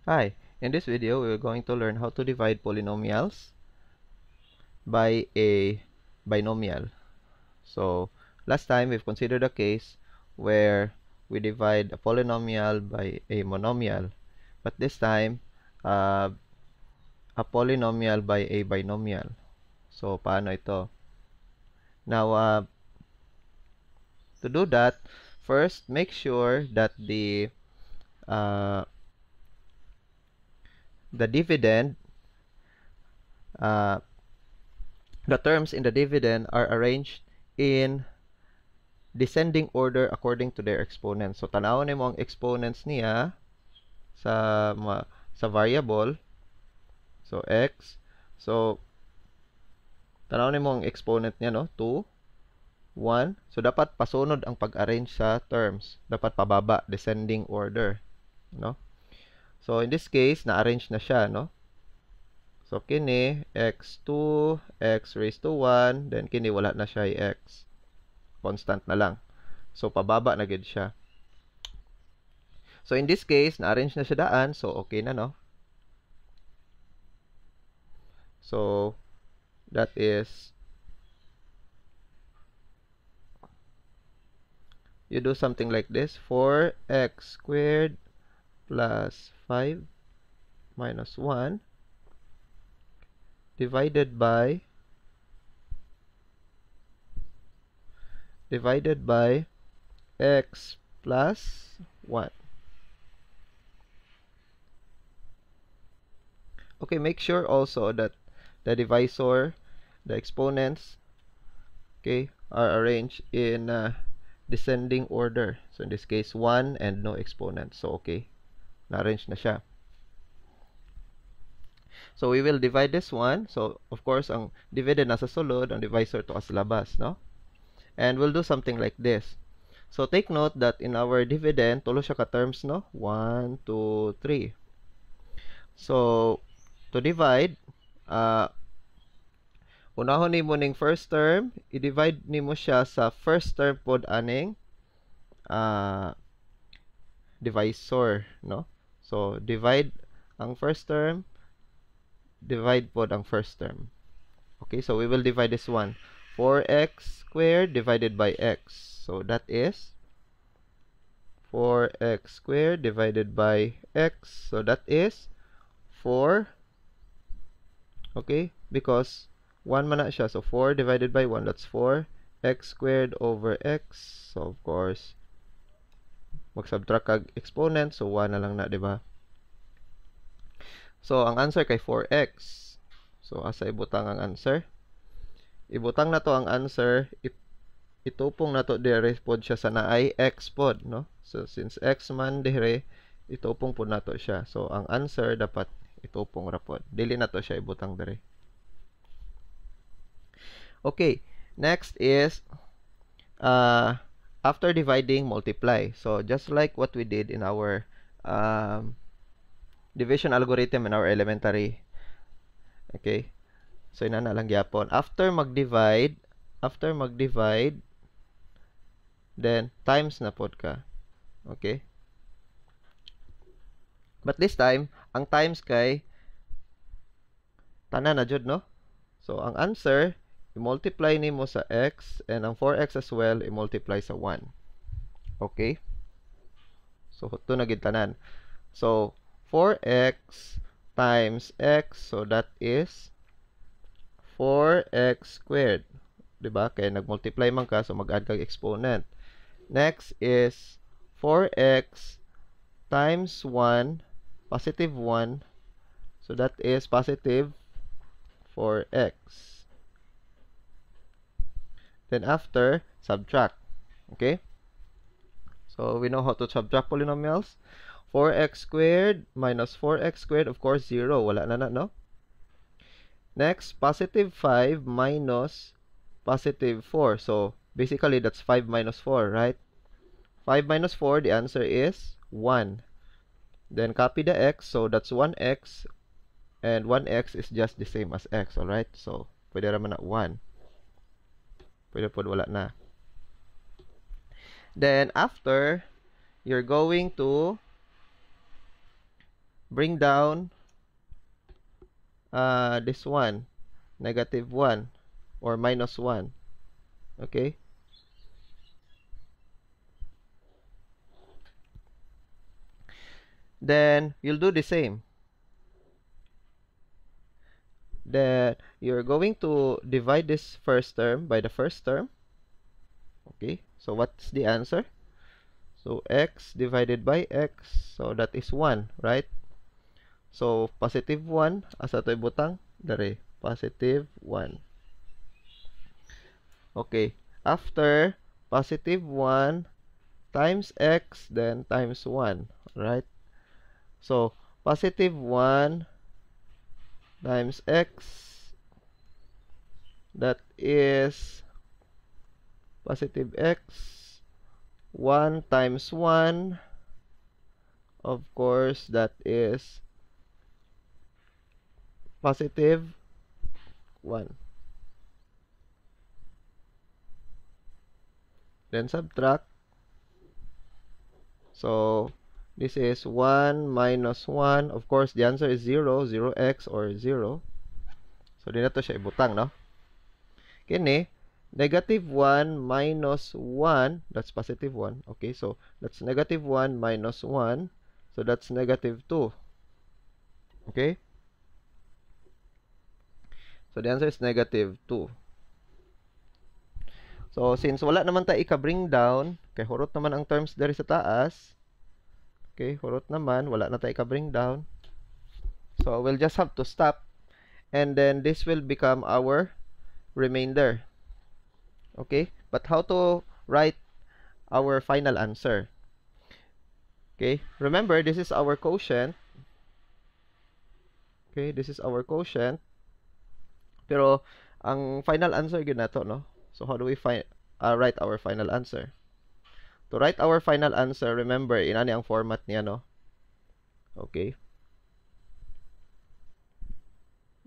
Hi, in this video we're going to learn how to divide polynomials by a binomial. So last time we've considered a case where we divide a polynomial by a monomial, but this time uh, a polynomial by a binomial. So paano ito? Now to do that, first make sure that uh, the dividend uh, the terms in the dividend are arranged in descending order according to their exponents. So tanawon nimo ang exponents niya sa sa variable. So x. So tanawon nimo ang exponent niya, no? 2, 1. So dapat pasunod ang pag-arrange sa terms. Dapat pababa, descending order, no? So in this case, na-arrange na siya, no? So kini x2, x raised to 1, then kini wala na siya x. Constant na lang. So pababa na gid siya. So in this case, na-arrange na siya daan, so okay na, no? So that is, you do something like this: 4x squared plus 5 minus 1 divided by x plus 1. Okay, make sure also that the divisor, the exponents, okay, are arranged in descending order. So in this case, 1 and no exponent. So okay, na-arrange na siya. So we will divide this one. So of course, ang dividend nasa sulod, ang divisor to as labas, no? And we'll do something like this. So take note that in our dividend, tulo siya ka terms, no? 1, 2, 3. So to divide, unahon nimo ning first term, i-divide nimo siya sa first term pod aning divisor, no? So divide ang first term, divide pod ang first term. Okay, so we will divide this one. 4x squared divided by x. So that is 4x squared divided by x. So that is 4. Okay, because 1 man na siya. So 4 divided by 1, that's 4. X squared over x. So of course, mag-subtract kag exponent. So 1 na lang na, diba? So ang answer kay 4x. So asa ibutang ang answer? Ibutang na to ang answer. Itupong na to dire pod siya sa naay x pod, no? So since x man dire, itupong pod nato siya. So ang answer dapat itupong ra pod. Dili na to siya ibutang dire. Okay, next is after dividing, multiply. So just like what we did in our division algorithm in our elementary. Okay? So ina na lang gyapon. After mag-divide, then times na pod ka. Okay? But this time, ang times kay tanan na jud, no? So ang answer, i-multiply nimo sa x, and ang 4x as well, i-multiply sa 1. Okay? So ito na gid tanan. So 4x times x, so that is 4x squared. Diba? Kaya nag-multiply man ka, so mag-add kag exponent. Next is 4x times 1, positive 1. So that is positive 4x. Then after, subtract. Okay? So we know how to subtract polynomials. 4x squared minus 4x squared, of course, 0. Wala na, no? Next, positive 5 minus positive 4. So, basically, that's 5 minus 4, right? 5 minus 4, the answer is 1. Then, copy the x. So, that's 1x. And 1x is just the same as x, alright? So, pwede naman na 1. Pwede po wala na. Then, after, you're going to bring down this one, negative 1 or minus 1. Okay? Then you'll do the same. Then you're going to divide this first term by the first term. Okay, so what's the answer? So x divided by x, so that is 1, right? So positive 1, asa to ibutang? Dere, positive 1. Okay, after positive 1 times x, then times 1, right? So positive 1 times x, that is positive x, 1 times 1, of course, that is positive 1. Then subtract. So this is 1 minus 1. Of course, the answer is 0, 0x or 0. So di na to siya ibutang, no? Kini, negative 1 minus 1, that's positive 1. Okay, so that's negative 1 minus 1. So that's negative 2. Okay? So the answer is negative 2. So since wala naman tayo ika-bring down, kay hurot naman ang terms dari sa taas. Okay, hurot naman, wala na tayo ika-bring down. So we'll just have to stop. And then this will become our remainder. Okay, but how to write our final answer? Okay, remember this is our quotient. Okay, this is our quotient. Pero ang final answer gyud nato, no? So how do we write our final answer? To write our final answer, remember inani ang format niya, no? Okay.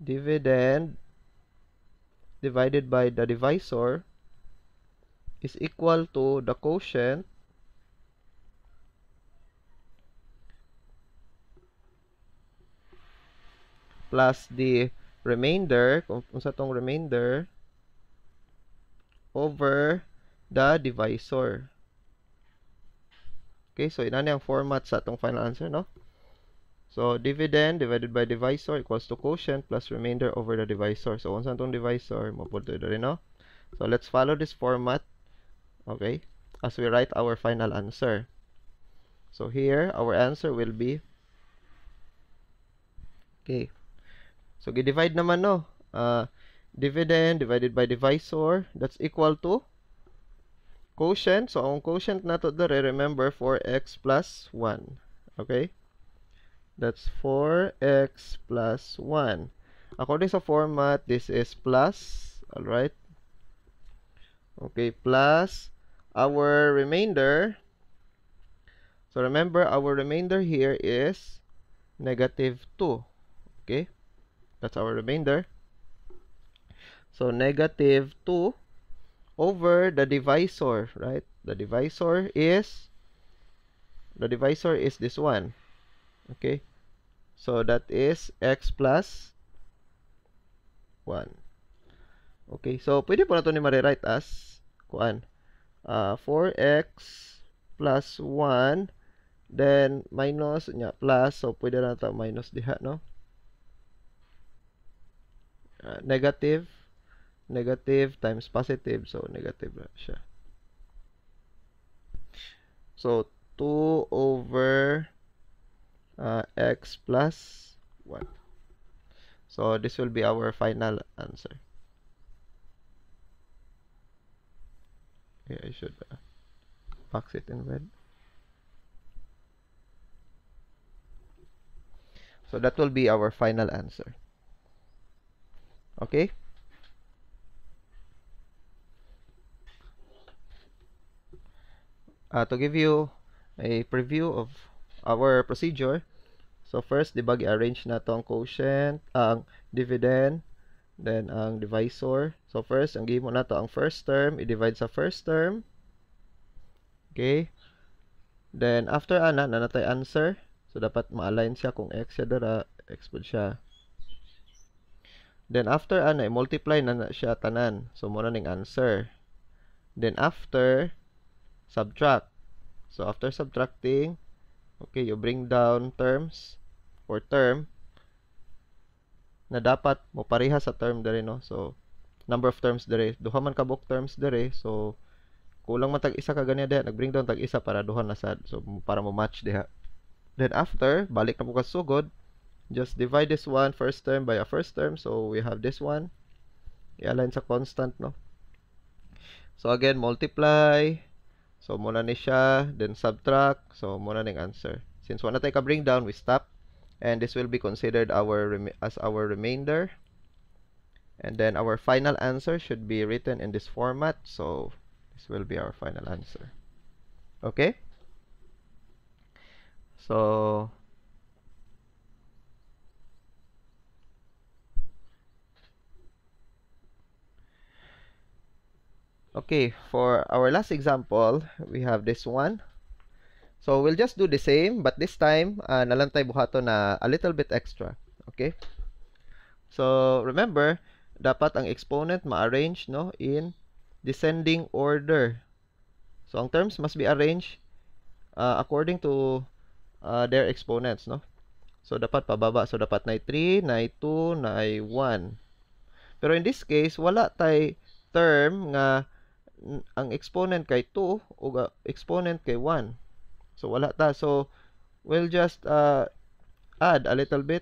Dividend divided by the divisor is equal to the quotient plus the remainder, kung sa tong remainder, over the divisor. Okay, so inani ang format sa atong final answer, no? So dividend divided by divisor equals to quotient plus remainder over the divisor. So unsa tong divisor, mapunto diri, no? So let's follow this format, okay, as we write our final answer. So here our answer will be, okay, so gi-divide naman, no? Dividend divided by divisor, that's equal to quotient. So ang quotient nato dere, remember, 4x plus 1. Okay, that's 4x plus 1. According sa format, this is plus, alright? Okay, plus our remainder. So remember, our remainder here is negative 2. Okay, that's our remainder. So negative 2 over the divisor, right? The divisor is this one. Okay, so that is x plus 1. Okay, so pwede po na ito ni ma-rewrite as kuan, 4x plus 1, then minus nya plus, so pwede na ito minus diha, no? Negative times positive, so negative na siya. So 2 over x plus 1. So this will be our final answer. Okay, I should box it in red. So that will be our final answer. Okay? To give you a preview of our procedure, so first, debug, i-arrange na to ang quotient, ang dividend, then ang divisor. So first, ang gihimo na to ang first term, i-divide sa first term. Okay? Then after ana, na natay answer. So dapat ma-align siya kung x siya dara, x pud siya. Then after ana multiply na siya tanan. So mo na ning answer. Then after subtract. So after subtracting, okay, you bring down terms or term na dapat mo pareha sa term dere, no? So number of terms dere, duha man ka book terms dere. So kulang man tag isa ka ganiya diha, nag-bring down tag isa para duha na sad. So para mo match diha. Then after, balik na po ka sugod. Just divide this one first term by a first term. So we have this one. I-align sa constant, no? So again, multiply. So muna ni siya, then subtract. So muna ning answer. Since wala tayo ka bring down, we stop. And this will be considered as our remainder. And then our final answer should be written in this format. So this will be our final answer. Okay? So okay, for our last example, we have this one. So we'll just do the same, but this time, nalang tayo buhato na a little bit extra. Okay? So remember, dapat ang exponent ma-arrange, no, in descending order. So ang terms must be arranged according to their exponents, no? So dapat pababa. So dapat na 3, na 2, na 1. Pero in this case, wala tay term nga ang exponent kay 2 o exponent kay 1. So wala ta. So we'll just add a little bit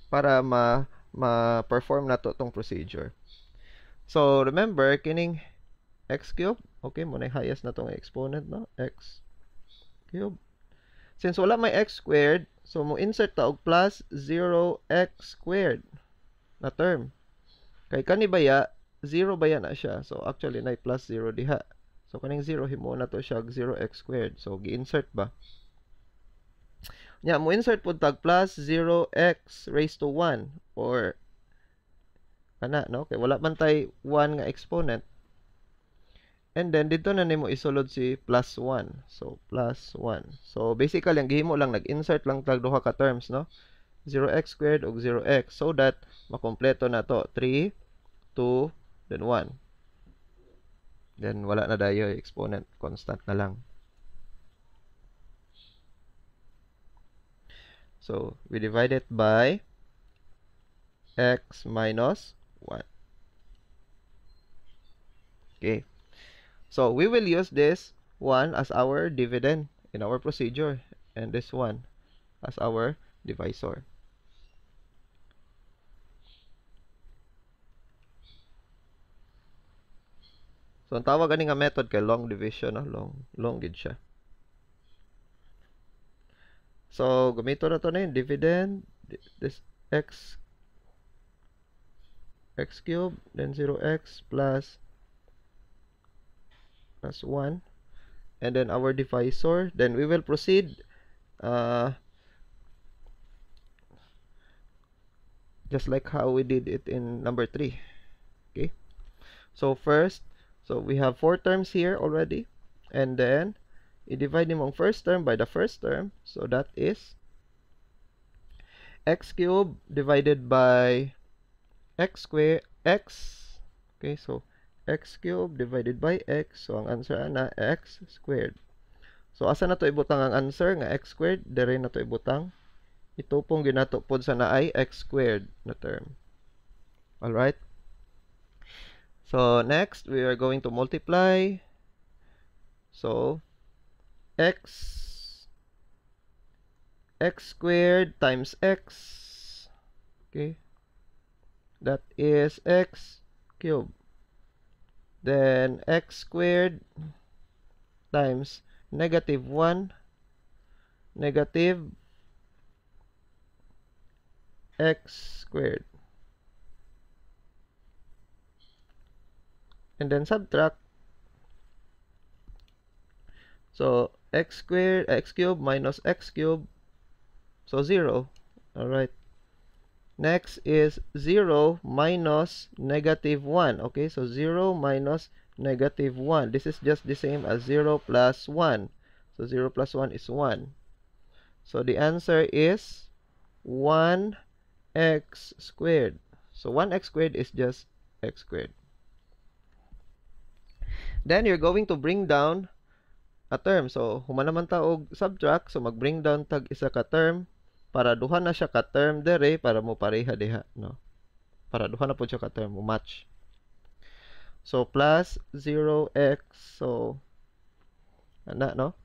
para ma-perform na to tong procedure. So remember, kining x cube, okay, muna highest na tong exponent, no? X cube. Since wala may x squared, so mo insert ta og plus 0x squared na term. Kay kani baya 0 baya na siya. So actually na plus 0 diha. So kaning 0 himo na to siya 0x squared. So gi-insert ba? Nya mo insert pud tag plus 0x raised to 1 or kana, no? Kay wala man tay 1 nga exponent. And then dito na nimo isulod si plus 1. So plus 1. So basically ang gihimo lang nag-insert lang tag duha ka terms, no? 0x squared og 0x so that makompleto na to 3, 2, then 1. Then wala na dayo exponent, constant na lang. So we divide it by x minus 1. Okay. So we will use this one as our dividend in our procedure and this one as our divisor. So ang tawag ani nga method kay long division, no? Long gid siya. So gamito na to na yung dividend, this x cube, then 0x plus 1, and then our divisor. Then we will proceed just like how we did it in number 3. Okay, so first, so we have 4 terms here already, and then i-divide mo ang first term by the first term. So that is x cubed divided by x squared, okay, so x cubed divided by x. So ang answer ana x squared. So asa na to ibutang ang answer nga x squared? Dire na to ibutang. Ito pong ginato pod sa naay x squared na term. All right? So next, we are going to multiply. So x squared times x, okay, that is x cubed. Then x squared times negative 1 negative x squared. And then subtract. So x squared, x cubed minus x cubed, so 0. Alright. Next is 0 minus negative 1. Okay, so 0 minus negative 1. This is just the same as 0 plus 1. So 0 plus 1 is 1. So the answer is 1x squared. So 1x squared is just x squared. Then you're going to bring down a term. So human naman ta og subtract, so mag-bring down tag isa ka term para duha na siya ka term dere para mo pareha diha, no? Para duha na pud siya ka term mo match. So plus 0x, so ana, no?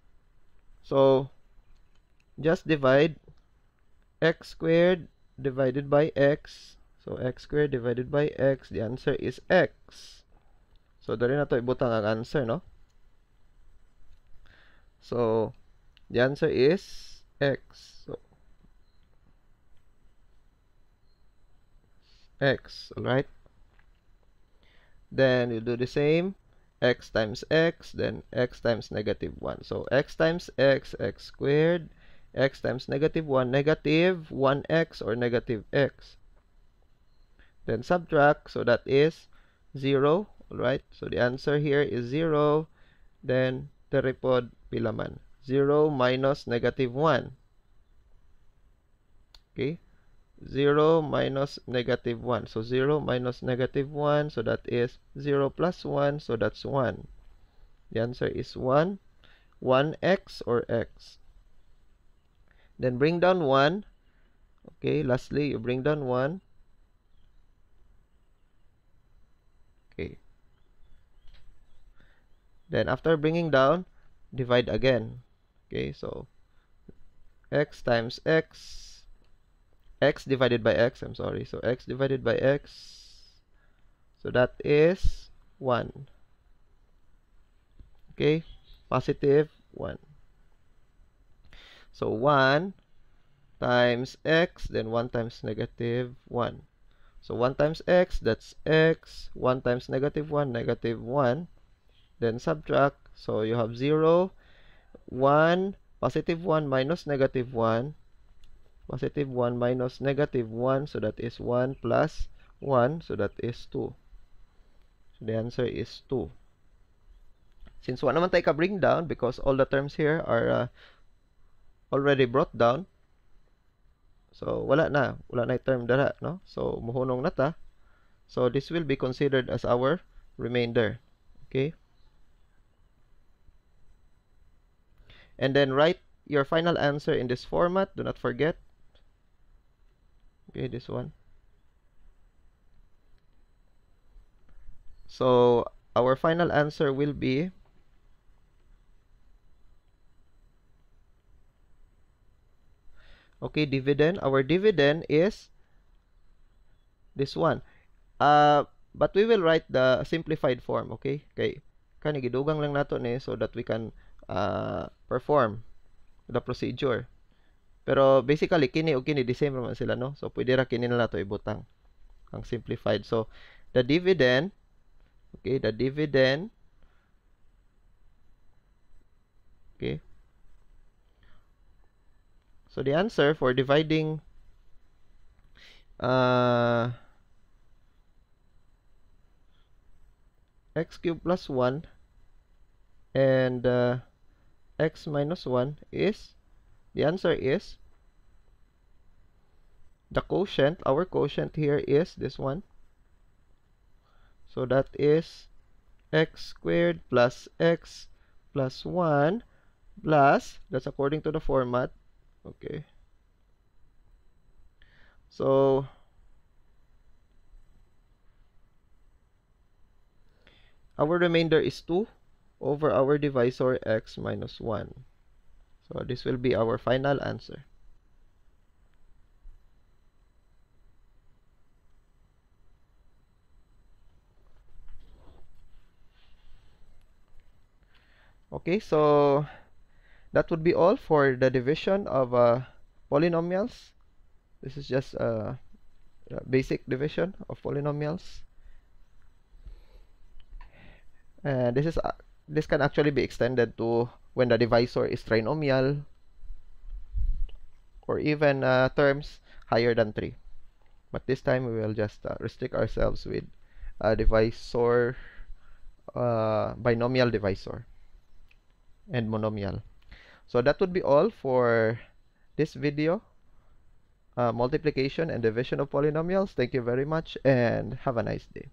So just divide x squared divided by x. So x squared divided by x, the answer is x. So dali na to ibutang ang answer, no? So the answer is x. So x, alright? Then you do the same, x times x, then x times negative 1. So x times x, x squared, x times negative 1, negative 1x or negative x. Then subtract, so that is 0, alright? So the answer here is 0, then teripod pilaman. 0 minus negative 1. Okay? 0 minus negative 1. So 0 minus negative 1, so that is 0 plus 1, so that's 1. The answer is 1. 1x or x. Then bring down 1. Okay, lastly, you bring down 1. Okay. Then after bringing down, divide again. Okay, so x times x, x divided by x, I'm sorry. So x divided by x, so that is 1. Okay, positive 1. So 1 times x, then 1 times negative 1. So 1 times x, that's x. 1 times negative 1, negative 1. Then subtract. So you have 0, 1, positive 1 minus negative 1. Positive 1 minus negative 1. So that is 1 plus 1. So that is 2. So the answer is 2. Since 1 naman tayo ka bring down, because all the terms here are already brought down, so wala na term dara, no? So muhunong na ta. So this will be considered as our remainder. Okay? And then write your final answer in this format. Do not forget. Okay, this one. So our final answer will be okay, dividend. Our dividend is this one. But we will write the simplified form, okay? Okay. Kani gidugang lang nato ni so that we can perform the procedure. Pero basically kini ug kini the same naman sila, no? So pwede ra kini na nato ibutang ang simplified. So the dividend, okay, the dividend, okay. So the answer for dividing x cubed plus 1 and x minus 1 is, the answer is, the quotient, our quotient here is this one. So that is x squared plus x plus 1 plus, that's according to the format. Okay. So our remainder is 2 over our divisor x minus 1. So this will be our final answer. Okay, so that would be all for the division of polynomials. This is just a basic division of polynomials. And this can actually be extended to when the divisor is trinomial or even terms higher than 3. But this time we will just restrict ourselves with divisor binomial divisor and monomial. So that would be all for this video, multiplication and division of polynomials. Thank you very much and have a nice day.